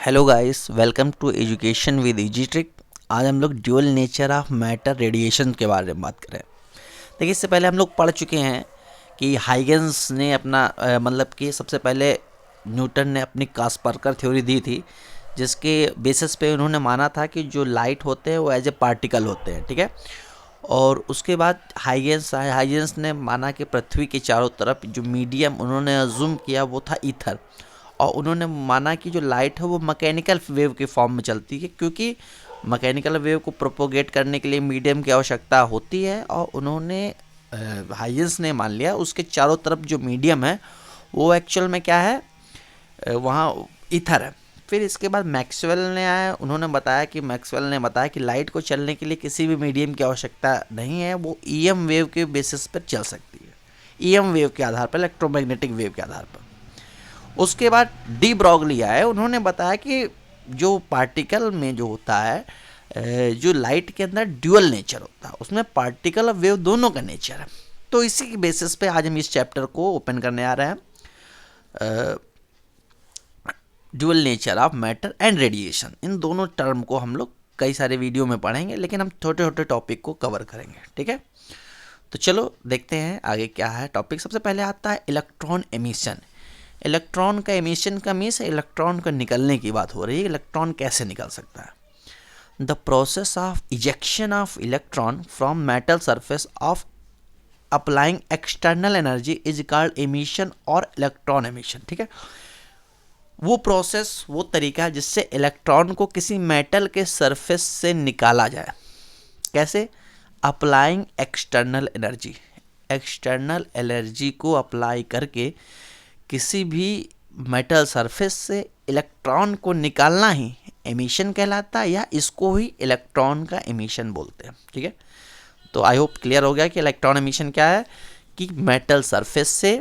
Hello guys, welcome to education with easy trick. आज हम लोग dual nature of matter radiation के बारे में बात करें। देखिए, इससे पहले हम लोग पढ़ चुके हैं कि हाइगन्स ने अपना मतलब कि सबसे पहले न्यूटन ने अपनी कास्पर्कर थ्योरी दी थी, जिसके बेसिस पे उन्होंने माना था कि जो लाइट होते हैं वो एज ए पार्टिकल होते हैं। ठीक है। और उसके बाद हाइगन्स ने माना कि पृथ्वी के चारों तरफ जो मीडियम उन्होंने अज्यूम किया वो था ईथर। और उन्होंने माना कि जो लाइट है वो मैकेनिकल वेव के फॉर्म में चलती है, क्योंकि मैकेनिकल वेव को प्रोपोगेट करने के लिए मीडियम की आवश्यकता होती है। और उन्होंने हाइगन्स ने मान लिया उसके चारों तरफ जो मीडियम है वो एक्चुअल में क्या है, वहाँ ईथर है। फिर इसके बाद मैक्सवेल ने आया, उन्होंने बताया कि लाइट को चलने के लिए किसी भी मीडियम की आवश्यकता नहीं है, वो ईएम वेव के बेसिस पर चल सकती है, ईएम वेव के आधार पर, इलेक्ट्रोमैग्नेटिक वेव के आधार पर। उसके बाद डी ब्रॉगली आए, उन्होंने बताया कि जो पार्टिकल में जो होता है, जो लाइट के अंदर ड्यूअल नेचर होता है, उसमें पार्टिकल और वेव दोनों का नेचर है। तो इसी के बेसिस पे आज हम इस चैप्टर को ओपन करने आ रहे हैं। Dual nature of matter and radiation, इन दोनों टर्म को हम लोग कई सारे वीडियो में पढ़ेंगे, लेकिन हम छोटे छोटे टॉपिक को कवर करेंगे। ठीक है, तो चलो देखते हैं आगे क्या है टॉपिक। सबसे पहले आता है इलेक्ट्रॉन एमिशन। इलेक्ट्रॉन का एमिशन का मीन्स इलेक्ट्रॉन का निकलने की बात हो रही है। इलेक्ट्रॉन कैसे निकल सकता है? The process of ejection of electron from metal surface of applying external energy is called emission और इलेक्ट्रॉन एमिशन। ठीक है, वो प्रोसेस, वो तरीका जिससे इलेक्ट्रॉन को किसी मेटल के सरफेस से निकाला जाए। कैसे? Applying external energy, external energy को अप्लाई करके किसी भी मेटल सरफेस से इलेक्ट्रॉन को निकालना ही एमिशन कहलाता है, या इसको ही इलेक्ट्रॉन का एमिशन बोलते हैं। ठीक है, तो आई होप क्लियर हो गया कि इलेक्ट्रॉन एमिशन क्या है, कि मेटल सरफेस से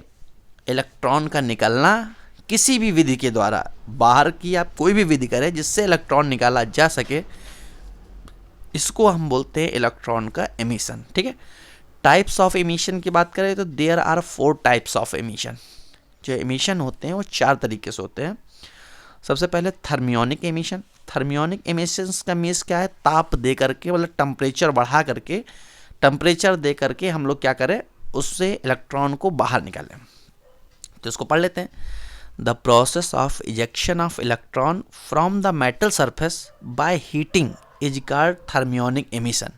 इलेक्ट्रॉन का निकलना किसी भी विधि के द्वारा, बाहर की आप कोई भी विधि करें जिससे इलेक्ट्रॉन निकाला जा सके, इसको हम बोलते हैं इलेक्ट्रॉन का एमिशन। ठीक है, टाइप्स ऑफ एमिशन की बात करें तो there are 4 types of emission. जो एमिशन होते हैं वो 4 तरीके से होते हैं। सबसे पहले थर्मियोनिक एमिशन। थर्मियोनिक एमिशन का मीन्स क्या है, ताप दे करके, मतलब टेम्परेचर बढ़ा करके, टेम्परेचर दे करके हम लोग क्या करें, उससे इलेक्ट्रॉन को बाहर निकालें। तो इसको पढ़ लेते हैं। The process of ejection of electron from the metal surface by heating is called thermionic emission.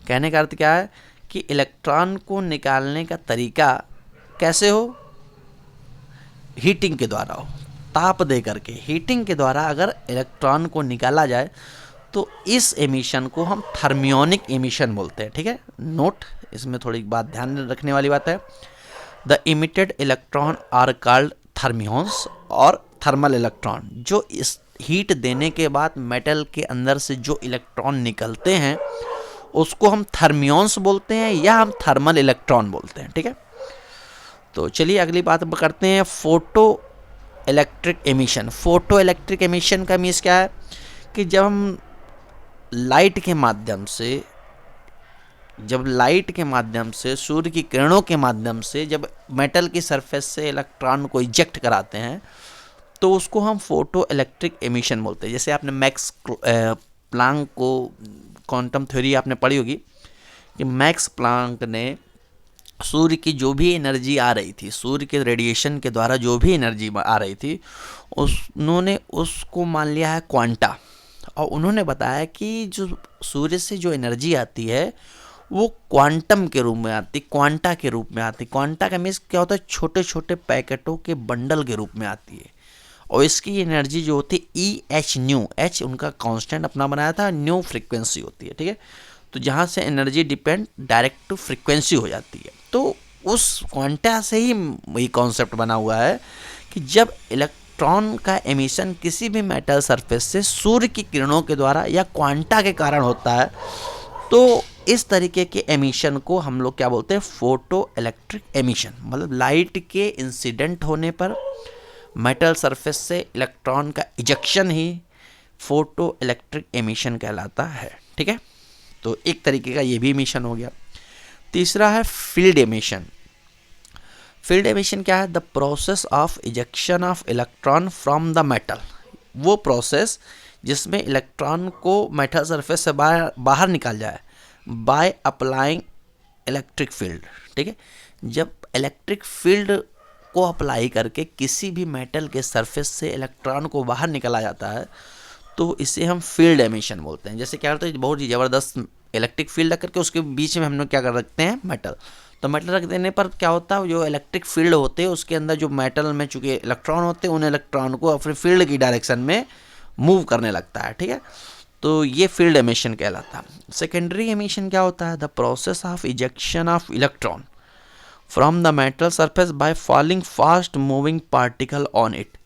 कहने का अर्थ क्या है कि इलेक्ट्रॉन को निकालने का तरीका कैसे हो, हीटिंग के द्वारा हो, ताप दे करके, हीटिंग के द्वारा अगर इलेक्ट्रॉन को निकाला जाए तो इस एमिशन को हम थर्मियोनिक एमिशन बोलते हैं। ठीक है, नोट, इसमें थोड़ी बात ध्यान रखने वाली बात है। The emitted electron are called thermions, और थर्मल इलेक्ट्रॉन, जो इस हीट देने के बाद मेटल के अंदर से जो इलेक्ट्रॉन निकलते हैं उसको हम थर्मियोन्स बोलते हैं, या हम थर्मल इलेक्ट्रॉन बोलते हैं। ठीक है, तो चलिए अगली बात करते हैं, photo electric emission. Photo electric emission का मीन्स क्या है, कि जब हम लाइट के माध्यम से, सूर्य की किरणों के माध्यम से जब मेटल की सरफेस से इलेक्ट्रॉन को इजेक्ट कराते हैं तो उसको हम फोटो इलेक्ट्रिक एमिशन बोलते हैं। जैसे आपने मैक्स प्लांक को, क्वांटम थ्योरी आपने पढ़ी होगी, कि मैक्स प्लांक ने सूर्य की जो भी एनर्जी आ रही थी, सूर्य के रेडिएशन के द्वारा जो भी एनर्जी आ रही थी, उन्होंने उसको मान लिया है क्वांटा। और उन्होंने बताया कि जो सूर्य से जो एनर्जी आती है वो क्वांटम के रूप में आती, क्वांटा के रूप में आती। क्वांटा का मीन्स क्या होता है, छोटे छोटे पैकेटों के बंडल के रूप में आती है। और इसकी एनर्जी जो होती है EH न्यू, एच उनका कांस्टेंट अपना बनाया था, न्यू फ्रीक्वेंसी होती है। ठीक है, तो जहाँ से energy depend direct to frequency हो जाती है। तो उस क्वांटा से ही ये कॉन्सेप्ट बना हुआ है कि जब इलेक्ट्रॉन का एमिशन किसी भी मेटल सरफेस से सूर्य की किरणों के द्वारा या क्वांटा के कारण होता है, तो इस तरीके के एमिशन को हम लोग क्या बोलते हैं, फोटो इलेक्ट्रिक एमिशन। मतलब लाइट के इंसिडेंट होने पर मेटल सरफेस से इलेक्ट्रॉन का इजेक्शन ही फोटो इलेक्ट्रिक एमिशन कहलाता है। ठीक है, तो एक तरीके का ये भी एमिशन हो गया। तीसरा है फील्ड एमिशन। फील्ड एमिशन क्या है, the process of ejection of electron from the metal. वो प्रोसेस जिसमें इलेक्ट्रॉन को मेटल सरफेस से बाहर निकाल जाए बाय अप्लाइंग इलेक्ट्रिक फील्ड। ठीक है, जब इलेक्ट्रिक फील्ड को अप्लाई करके किसी भी मेटल के सरफेस से इलेक्ट्रॉन को बाहर निकाला जाता है तो इसे हम फील्ड एमिशन बोलते हैं। जैसे क्या होता है, बहुत ही ज़बरदस्त इलेक्ट्रिक फील्ड रख करके उसके बीच में हम लोग क्या कर रखते हैं, मेटल। तो मेटल रख देने पर क्या होता है, जो इलेक्ट्रिक फील्ड होते हैं उसके अंदर जो मेटल में चूंकि इलेक्ट्रॉन होते हैं उन इलेक्ट्रॉन को अपने फील्ड की डायरेक्शन में मूव करने लगता है। ठीक है, तो ये फील्ड एमिशन कहलाता है। सेकेंडरी एमिशन क्या होता है, the process of ejection of electron from the metal surface by fouling fast moving particle on it.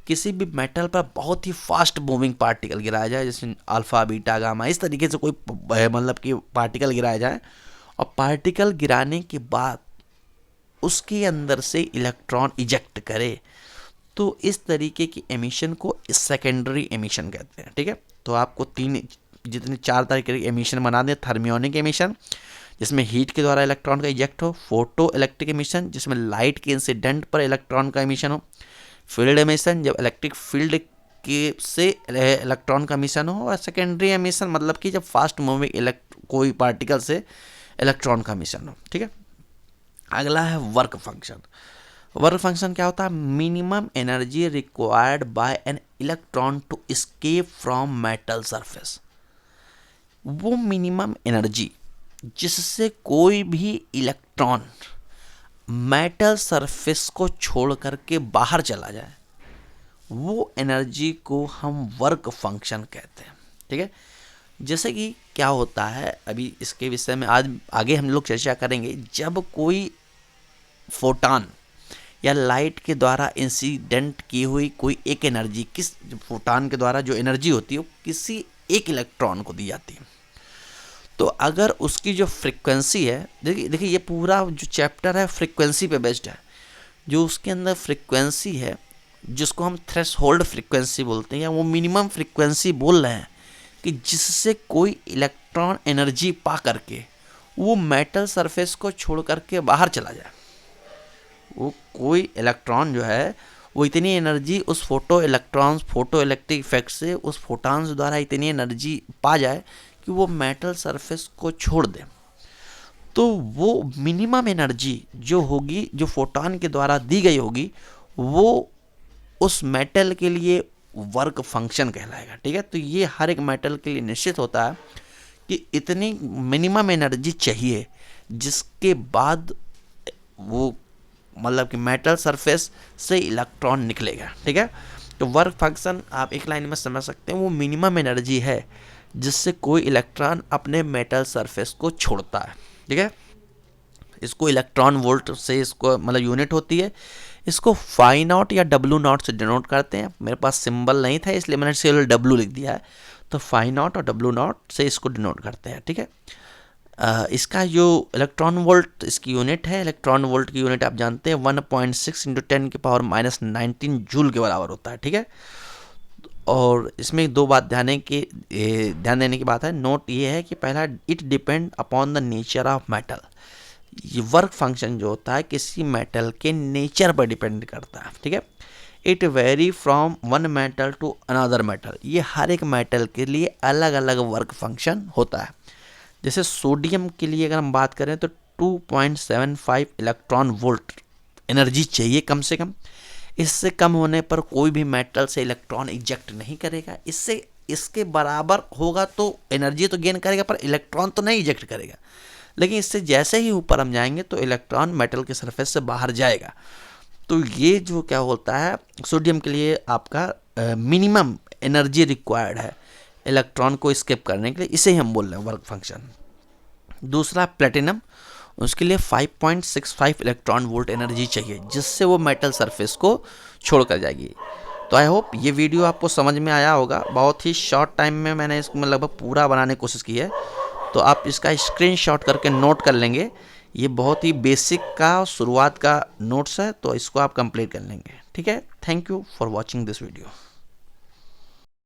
किसी भी मेटल पर बहुत ही फास्ट मूविंग पार्टिकल गिराया जाए, जैसे अल्फा बीटा गामा, इस तरीके से कोई मतलब कि पार्टिकल गिराया जाए और पार्टिकल गिराने के बाद उसके अंदर से इलेक्ट्रॉन इजेक्ट करे, तो इस तरीके की एमिशन को सेकेंडरी एमिशन कहते हैं। ठीक है, तो आपको जितने 4 तरीके के एमिशन बना दें। थर्मियोनिक एमिशन जिसमें हीट के द्वारा इलेक्ट्रॉन का इजेक्ट हो, फोटो इलेक्ट्रिक एमिशन जिसमें लाइट के इंसिडेंट पर इलेक्ट्रॉन का एमिशन हो, फील्ड एमिशन जब इलेक्ट्रिक फील्ड के से इलेक्ट्रॉन का एमिशन हो, और सेकेंडरी एमिशन मतलब कि जब फास्ट मूविंग कोई पार्टिकल से इलेक्ट्रॉन का एमिशन हो। ठीक है, अगला है वर्क फंक्शन। वर्क फंक्शन क्या होता है, minimum energy required by an electron to escape from metal surface. वो मिनिमम एनर्जी जिससे कोई भी इलेक्ट्रॉन मेटल सरफेस को छोड़ करके बाहर चला जाए, वो एनर्जी को हम वर्क फंक्शन कहते हैं। ठीक है, जैसे कि क्या होता है, अभी इसके विषय में आज आगे हम लोग चर्चा करेंगे। जब कोई फोटॉन या लाइट के द्वारा इंसिडेंट की हुई कोई एक एनर्जी, किस फोटॉन के द्वारा जो एनर्जी होती है वो किसी एक इलेक्ट्रॉन को दी जाती है, तो अगर उसकी जो फ्रीक्वेंसी है, देखिए ये पूरा जो चैप्टर है फ्रीक्वेंसी पे बेस्ड है। जो उसके अंदर फ्रीक्वेंसी है जिसको हम थ्रेशोल्ड फ्रीक्वेंसी बोलते हैं, या वो मिनिमम फ्रीक्वेंसी बोल रहे हैं कि जिससे कोई इलेक्ट्रॉन एनर्जी पा करके वो मेटल सरफेस को छोड़ करके बाहर चला जाए। वो कोई इलेक्ट्रॉन जो है वो इतनी एनर्जी उस फोटो इलेक्ट्रिक इफेक्ट से उस फोटॉन्स द्वारा इतनी एनर्जी पा जाए कि वो मेटल सरफेस को छोड़ दे, तो वो मिनिमम एनर्जी जो होगी, जो फोटॉन के द्वारा दी गई होगी, वो उस मेटल के लिए वर्क फंक्शन कहलाएगा। ठीक है, तो ये हर एक मेटल के लिए निश्चित होता है कि इतनी मिनिमम एनर्जी चाहिए जिसके बाद वो मतलब कि मेटल सरफेस से इलेक्ट्रॉन निकलेगा। ठीक है, तो वर्क फंक्शन आप एक लाइन में समझ सकते हैं, वो मिनिमम एनर्जी है जिससे कोई इलेक्ट्रॉन अपने मेटल सरफेस को छोड़ता है। ठीक है, इसको इलेक्ट्रॉन वोल्ट से इसको मतलब यूनिट होती है, इसको फाई नॉट या डब्ल्यू नॉट से डिनोट करते हैं। मेरे पास सिंबल नहीं था इसलिए मैंने सिर्फ डब्ल्यू लिख दिया है, तो फाई नॉट और डब्ल्यू नॉट से इसको डिनोट करते हैं। ठीक है, इसका जो इलेक्ट्रॉन वोल्ट इसकी यूनिट है, इलेक्ट्रॉन वोल्ट की यूनिट आप जानते हैं 1.6 × 10⁻⁻19 जूल के बराबर होता है। ठीक है, और इसमें 2 बात ध्यान देने की बात है। नोट ये है कि पहला, it depend upon the nature of metal. ये वर्क फंक्शन जो होता है किसी मेटल के नेचर पर डिपेंड करता है। ठीक है, it vary from one metal to another metal. ये हर एक मेटल के लिए अलग अलग वर्क फंक्शन होता है। जैसे सोडियम के लिए अगर हम बात करें तो 2.75 इलेक्ट्रॉन वोल्ट एनर्जी चाहिए कम से कम। इससे कम होने पर कोई भी मेटल से इलेक्ट्रॉन इजेक्ट नहीं करेगा। इसके बराबर होगा तो एनर्जी तो गेन करेगा पर इलेक्ट्रॉन तो नहीं इजेक्ट करेगा। लेकिन इससे जैसे ही ऊपर हम जाएंगे तो इलेक्ट्रॉन मेटल के सरफेस से बाहर जाएगा। तो ये जो क्या होता है, सोडियम के लिए आपका मिनिमम एनर्जी रिक्वायर्ड है इलेक्ट्रॉन को एस्केप करने के लिए, इसे ही हम बोल रहे हैं वर्क फंक्शन। दूसरा प्लेटिनम, उसके लिए 5.65 इलेक्ट्रॉन वोल्ट एनर्जी चाहिए जिससे वो मेटल सरफेस को छोड़ कर जाएगी। तो आई होप ये वीडियो आपको समझ में आया होगा। बहुत ही शॉर्ट टाइम में मैंने इसको लगभग पूरा बनाने की कोशिश की है, तो आप इसका स्क्रीनशॉट करके नोट कर लेंगे। ये बहुत ही बेसिक का शुरुआत का नोट्स है, तो इसको आप कंप्लीट कर लेंगे। ठीक है, thank you for watching this video.